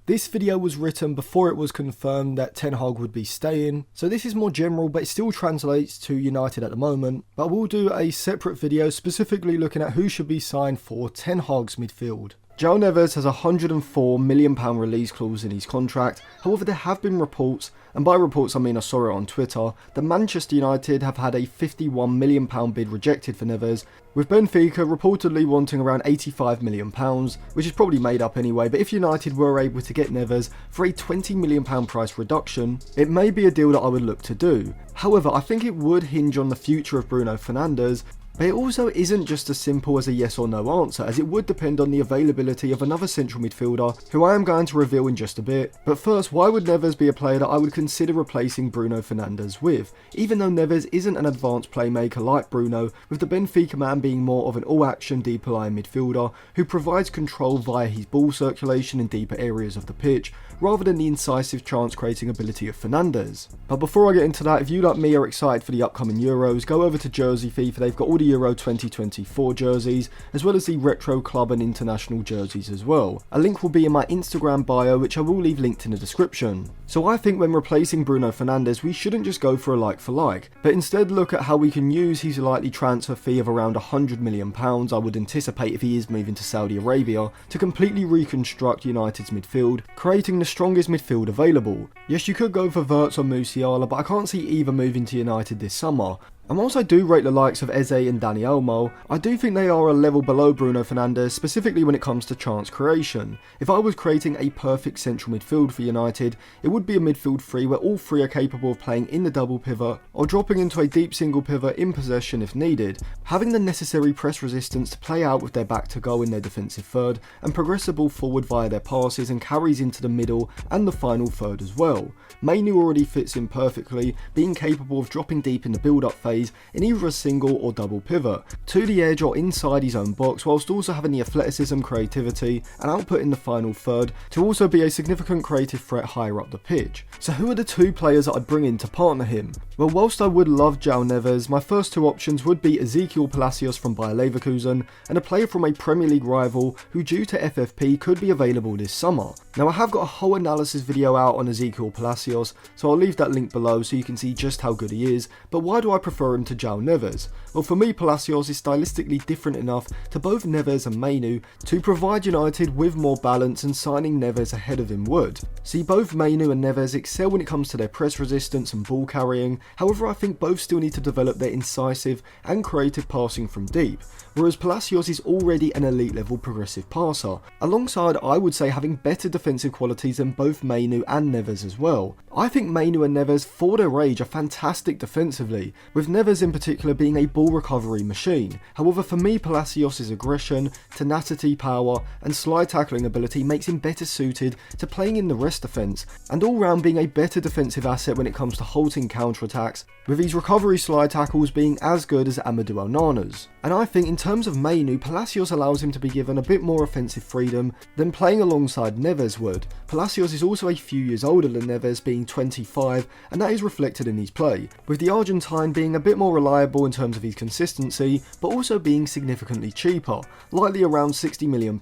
This video was written before it was confirmed that Ten Hag would be staying, so this is more general but it still translates to United at the moment. But we'll do a separate video specifically looking at who should be signed for Ten Hag's midfield. Joao Neves has a £104 million release clause in his contract. However, there have been reports, and by reports I mean I saw it on Twitter, that Manchester United have had a £51 million bid rejected for Neves, with Benfica reportedly wanting around £85 million, which is probably made up anyway, but if United were able to get Neves for a £20 million price reduction, it may be a deal that I would look to do. However, I think it would hinge on the future of Bruno Fernandes, but it also isn't just as simple as a yes or no answer, as it would depend on the availability of another central midfielder, who I am going to reveal in just a bit. But first, why would Neves be a player that I would consider replacing Bruno Fernandes with? Even though Neves isn't an advanced playmaker like Bruno, with the Benfica man being more of an all-action, deeper-lying midfielder, who provides control via his ball circulation in deeper areas of the pitch, rather than the incisive chance-creating ability of Fernandes. But before I get into that, if you like me are excited for the upcoming Euros, go over to Jersey FIFA, they've got all the Euro 2024 jerseys, as well as the retro club and international jerseys as well. A link will be in my Instagram bio, which I will leave linked in the description. So I think when replacing Bruno Fernandes, we shouldn't just go for a like for like, but instead look at how we can use his likely transfer fee of around £100 million, I would anticipate if he is moving to Saudi Arabia, to completely reconstruct United's midfield, creating the strongest midfield available. Yes, you could go for Wirtz or Musiala, but I can't see either moving to United this summer. And whilst I do rate the likes of Eze and Dani Olmo, I do think they are a level below Bruno Fernandes, specifically when it comes to chance creation. If I was creating a perfect central midfield for United, it would be a midfield three where all three are capable of playing in the double pivot, or dropping into a deep single pivot in possession if needed, having the necessary press resistance to play out with their back to goal in their defensive third, and progress the ball forward via their passes and carries into the middle and the final third as well. Manu already fits in perfectly, being capable of dropping deep in the build-up phase in either a single or double pivot, to the edge or inside his own box, whilst also having the athleticism, creativity and output in the final third to also be a significant creative threat higher up the pitch. So who are the two players that I'd bring in to partner him? Well, whilst I would love Joao Neves, my first two options would be Ezekiel Palacios from Bayer Leverkusen and a player from a Premier League rival who due to FFP could be available this summer. Now I have got a whole analysis video out on Ezekiel Palacios, so I'll leave that link below so you can see just how good he is, but why do I prefer him to Joao Neves? Well, for me, Palacios is stylistically different enough to both Neves and Manu to provide United with more balance, and signing Neves ahead of him would. See, both Manu and Neves excel when it comes to their press resistance and ball carrying, however I think both still need to develop their incisive and creative passing from deep, whereas Palacios is already an elite level progressive passer, alongside I would say having better defensive qualities than both Manu and Neves as well. I think Manu and Neves for their age are fantastic defensively, with Neves in particular being a ball recovery machine. However, for me, Palacios' aggression, tenacity, power and slide tackling ability makes him better suited to playing in the rest defence, and all round being a better defensive asset when it comes to halting counter-attacks, with his recovery slide tackles being as good as Amadou Onana's. And I think in terms of Manu, Palacios allows him to be given a bit more offensive freedom than playing alongside Neves would. Palacios is also a few years older than Neves, being 25, and that is reflected in his play, with the Argentine being a bit more reliable in terms of his consistency, but also being significantly cheaper, likely around £60 million,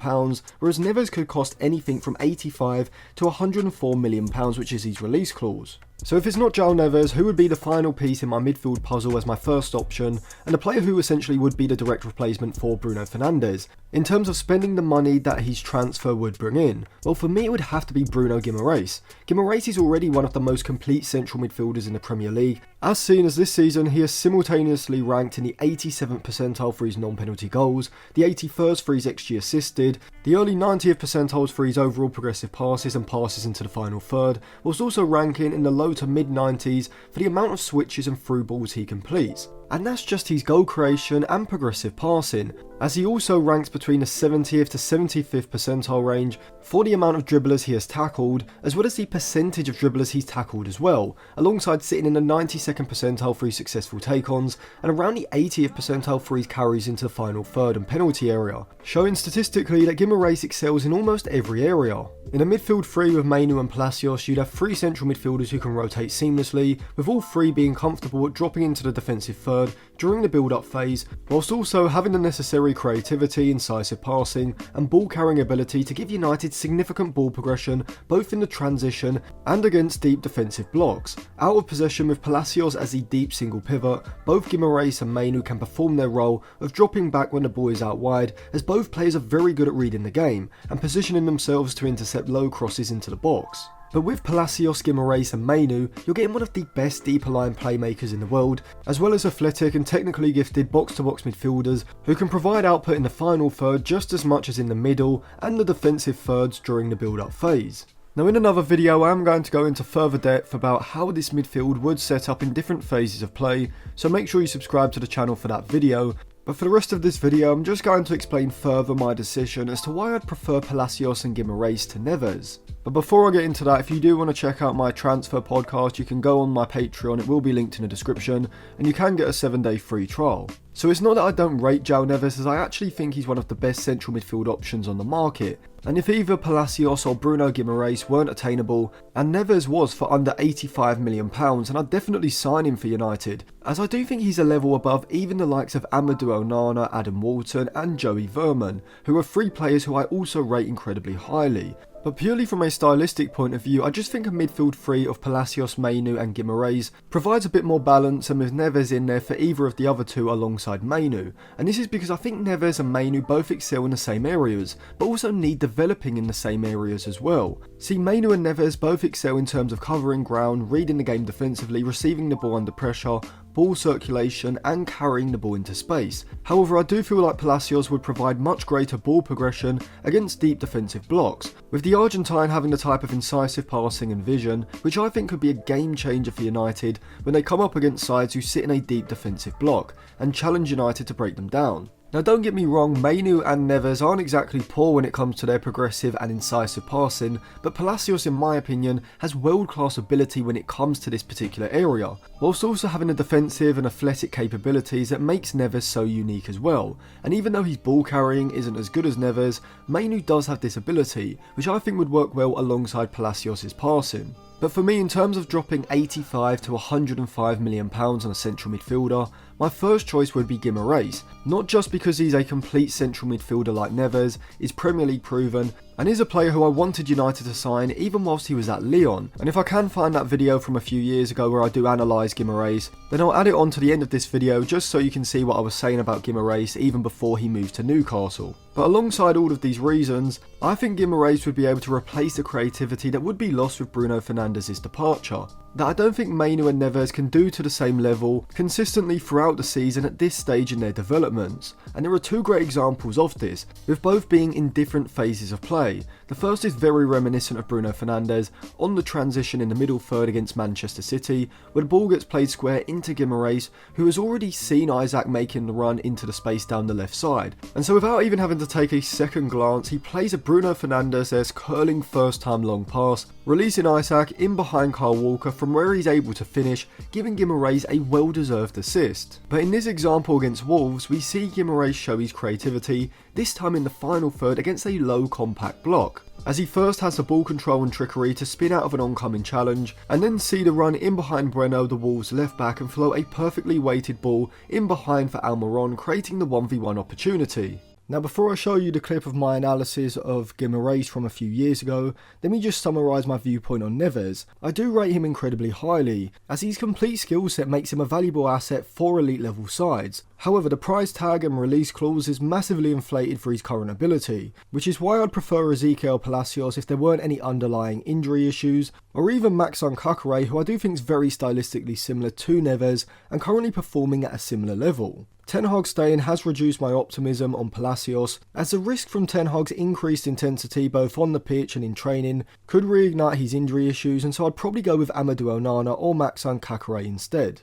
whereas Neves could cost anything from £85 to £104 million, which is his release clause. So if it's not Joao Neves, who would be the final piece in my midfield puzzle as my first option, and a player who essentially would be the direct replacement for Bruno Fernandes, in terms of spending the money that his transfer would bring in? Well, for me it would have to be Bruno Guimaraes. Guimaraes is already one of the most complete central midfielders in the Premier League, as seen as this season he is simultaneously ranked in the 87th percentile for his non-penalty goals, the 81st for his XG assisted, the early 90th percentiles for his overall progressive passes and passes into the final third, whilst also ranking in the low to mid 90s for the amount of switches and through balls he completes. And that's just his goal creation and progressive passing, as he also ranks between the 70th to 75th percentile range for the amount of dribblers he has tackled, as well as the percentage of dribblers he's tackled as well, alongside sitting in the 92nd percentile for his successful take-ons and around the 80th percentile for his carries into the final third and penalty area, showing statistically that Guimaraes excels in almost every area. In a midfield three with Manu and Palacios, you'd have three central midfielders who can rotate seamlessly, with all three being comfortable at dropping into the defensive third third during the build-up phase, whilst also having the necessary creativity, incisive passing and ball carrying ability to give United significant ball progression both in the transition and against deep defensive blocks. Out of possession with Palacios as the deep single pivot, both Guimaraes and Mainu can perform their role of dropping back when the ball is out wide, as both players are very good at reading the game and positioning themselves to intercept low crosses into the box. But with Palacios, Guimaraes and Mainu, you're getting one of the best deeper line playmakers in the world, as well as athletic and technically gifted box-to-box midfielders who can provide output in the final third just as much as in the middle and the defensive thirds during the build-up phase. Now in another video I am going to go into further depth about how this midfield would set up in different phases of play, so make sure you subscribe to the channel for that video. But for the rest of this video I'm just going to explain further my decision as to why I'd prefer Palacios and Guimaraes to Neves. But before I get into that, if you do want to check out my transfer podcast, you can go on my Patreon, it will be linked in the description, and you can get a 7-day free trial. So it's not that I don't rate Joao Neves, as I actually think he's one of the best central midfield options on the market. And if either Palacios or Bruno Guimaraes weren't attainable, and Neves was for under £85 million, and I'd definitely sign him for United, as I do think he's a level above even the likes of Amadou Onana, Adam Walton and Joey Verman, who are three players who I also rate incredibly highly. But purely from a stylistic point of view, I just think a midfield three of Palacios, Mainu and Guimaraes provides a bit more balance, and with Neves in there for either of the other two alongside Mainu. And this is because I think Neves and Mainu both excel in the same areas, but also need developing in the same areas as well. See, Mainu and Neves both excel in terms of covering ground, reading the game defensively, receiving the ball under pressure, ball circulation and carrying the ball into space. However, I do feel like Palacios would provide much greater ball progression against deep defensive blocks, with the Argentine having the type of incisive passing and vision, which I think could be a game changer for United when they come up against sides who sit in a deep defensive block and challenge United to break them down. Now don't get me wrong, Mainu and Neves aren't exactly poor when it comes to their progressive and incisive passing, but Palacios in my opinion has world-class ability when it comes to this particular area, whilst also having the defensive and athletic capabilities that makes Neves so unique as well. And even though his ball carrying isn't as good as Neves, Mainu does have this ability, which I think would work well alongside Palacios' passing. But for me, in terms of dropping 85 to £105 million on a central midfielder, my first choice would be Guimaraes, not just because he's a complete central midfielder like Neves, is Premier League proven, and is a player who I wanted United to sign even whilst he was at Lyon. And if I can find that video from a few years ago where I do analyse Guimaraes, then I'll add it on to the end of this video just so you can see what I was saying about Guimaraes even before he moved to Newcastle. But alongside all of these reasons, I think Guimaraes would be able to replace the creativity that would be lost with Bruno Fernandes' departure, that I don't think Mainu and Neves can do to the same level consistently throughout the season at this stage in their developments. And there are two great examples of this, with both being in different phases of play. The first is very reminiscent of Bruno Fernandes on the transition in the middle third against Manchester City, where the ball gets played square into Guimaraes, who has already seen Isaac making the run into the space down the left side. And so without even having to take a second glance, he plays a Bruno Fernandes-esque curling first time long pass, releasing Isaac in behind Kyle Walker from where he's able to finish, giving Guimaraes a well-deserved assist. But in this example against Wolves, we see Guimaraes show his creativity, this time in the final third against a low compact block, as he first has the ball control and trickery to spin out of an oncoming challenge, and then see the run in behind Bueno, the Wolves left back, and float a perfectly weighted ball in behind for Almiron, creating the 1v1 opportunity. Now before I show you the clip of my analysis of Guimaraes from a few years ago, let me just summarise my viewpoint on Neves. I do rate him incredibly highly, as his complete skill set makes him a valuable asset for elite level sides. However, the price tag and release clause is massively inflated for his current ability, which is why I'd prefer Ezequiel Palacios if there weren't any underlying injury issues, or even Caqueret, who I do think is very stylistically similar to Neves and currently performing at a similar level. Ten Hag's staying has reduced my optimism on Palacios, as the risk from Ten Hag's increased intensity both on the pitch and in training could reignite his injury issues, and so I'd probably go with Amadou Onana or Caqueret instead.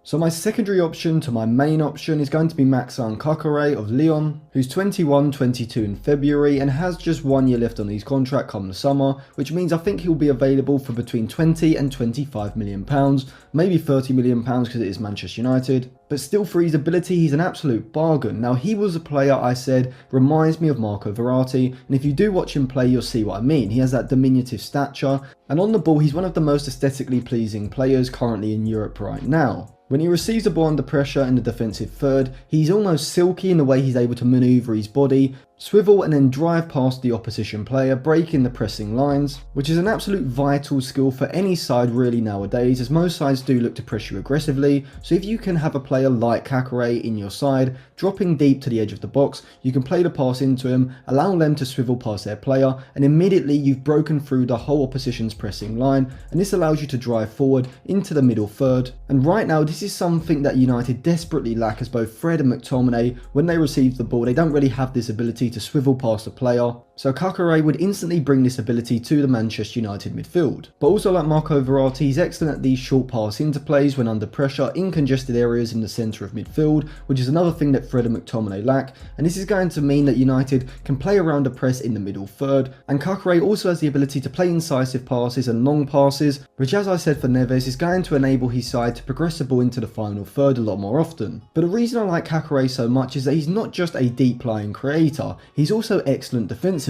So my secondary option to my main option is going to be Maxime Caqueret of Lyon, who's 21-22 in February and has just 1 year left on his contract come the summer, which means I think he'll be available for between 20 and 25 million pounds, maybe 30 million pounds because it is Manchester United. But still, for his ability, he's an absolute bargain. Now, he was a player I said reminds me of Marco Verratti, and if you do watch him play, you'll see what I mean. He has that diminutive stature, and on the ball, he's one of the most aesthetically pleasing players currently in Europe right now. When he receives the ball under pressure in the defensive third, he's almost silky in the way he's able to manoeuvre his body, swivel and then drive past the opposition player, breaking the pressing lines, which is an absolute vital skill for any side really nowadays, as most sides do look to press you aggressively. So if you can have a player like Caqueret in your side, dropping deep to the edge of the box, you can play the pass into him, allow them to swivel past their player, and immediately you've broken through the whole opposition's pressing line, and this allows you to drive forward into the middle third. And right now, this is something that United desperately lack, as both Fred and McTominay, when they receive the ball, they don't really have this ability to swivel past a player. So Caqueret would instantly bring this ability to the Manchester United midfield. But also, like Marco Verratti, he's excellent at these short pass interplays when under pressure in congested areas in the centre of midfield, which is another thing that Fred and McTominay lack, and this is going to mean that United can play around a press in the middle third, and Caqueret also has the ability to play incisive passes and long passes, which, as I said for Neves, is going to enable his side to progress the ball into the final third a lot more often. But the reason I like Caqueret so much is that he's not just a deep lying creator, he's also excellent defensively.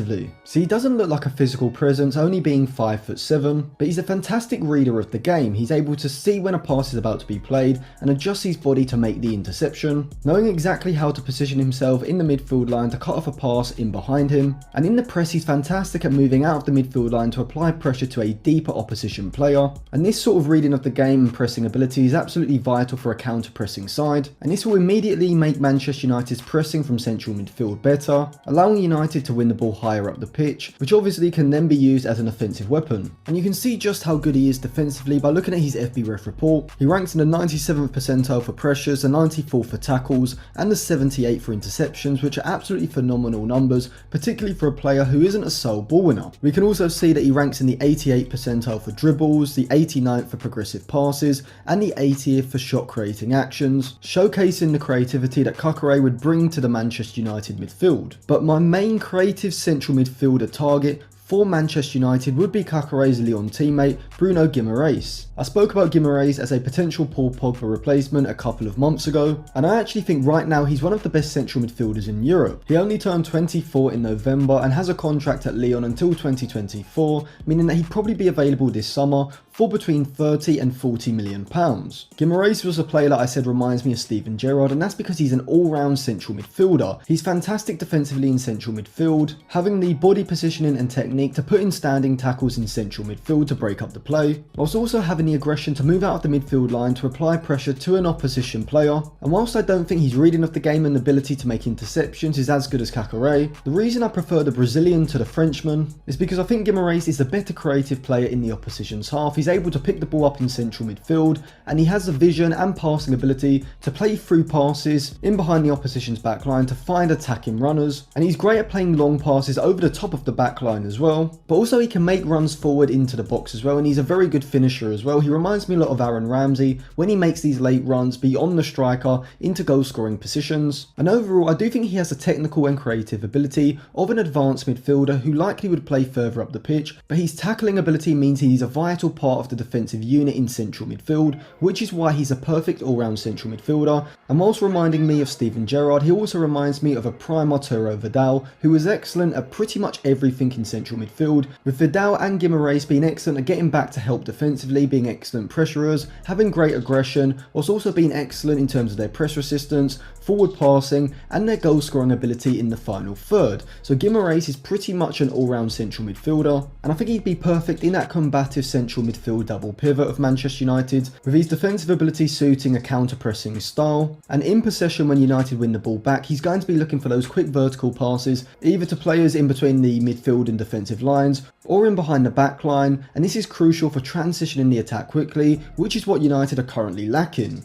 So he doesn't look like a physical presence, only being 5'7", but he's a fantastic reader of the game. He's able to see when a pass is about to be played and adjust his body to make the interception, knowing exactly how to position himself in the midfield line to cut off a pass in behind him. And in the press, he's fantastic at moving out of the midfield line to apply pressure to a deeper opposition player. And this sort of reading of the game and pressing ability is absolutely vital for a counter-pressing side, and this will immediately make Manchester United's pressing from central midfield better, allowing United to win the ball higher up the pitch, which obviously can then be used as an offensive weapon. And you can see just how good he is defensively by looking at his FBref report. He ranks in the 97th percentile for pressures, the 94th for tackles, and the 78th for interceptions, which are absolutely phenomenal numbers, particularly for a player who isn't a sole ball winner. We can also see that he ranks in the 88th percentile for dribbles, the 89th for progressive passes, and the 80th for shot creating actions, showcasing the creativity that Caqueret would bring to the Manchester United midfield. But my main creative central midfielder target for Manchester United would be Caqueret's Lyon teammate, Bruno Guimaraes. I spoke about Guimaraes as a potential Paul Pogba replacement a couple of months ago, and I actually think right now he's one of the best central midfielders in Europe. He only turned 24 in November and has a contract at Lyon until 2024, meaning that he'd probably be available this summer for between 30 and 40 million pounds. Guimaraes was a player that I said reminds me of Steven Gerrard, and that's because he's an all-round central midfielder. He's fantastic defensively in central midfield, having the body positioning and technique to put in standing tackles in central midfield to break up the play, whilst also having the aggression to move out of the midfield line to apply pressure to an opposition player. And whilst I don't think his reading of the game and ability to make interceptions is as good as Caqueret, the reason I prefer the Brazilian to the Frenchman is because I think Guimaraes is a better creative player in the opposition's half. He's able to pick the ball up in central midfield, and he has the vision and passing ability to play through passes in behind the opposition's backline to find attacking runners, and he's great at playing long passes over the top of the backline as well. But also he can make runs forward into the box as well, and he's a very good finisher as well. He reminds me a lot of Aaron Ramsey when he makes these late runs beyond the striker into goal scoring positions. And overall, I do think he has a technical and creative ability of an advanced midfielder who likely would play further up the pitch, but his tackling ability means he's a vital part of the defensive unit in central midfield, which is why he's a perfect all-round central midfielder. And whilst reminding me of Steven Gerrard, he also reminds me of a prime Arturo Vidal, who was excellent at pretty much everything in central midfield, with Vidal and Guimaraes being excellent at getting back to help defensively, being excellent pressurers, having great aggression, whilst also being excellent in terms of their press resistance, forward passing, and their goal scoring ability in the final third. So Guimaraes is pretty much an all-round central midfielder, and I think he'd be perfect in that combative central midfield double pivot of Manchester United, with his defensive ability suiting a counter-pressing style. And in possession, when United win the ball back, he's going to be looking for those quick vertical passes, either to players in between the midfield and defensive lines, or in behind the back line, and this is crucial for transitioning the attack quickly, which is what United are currently lacking.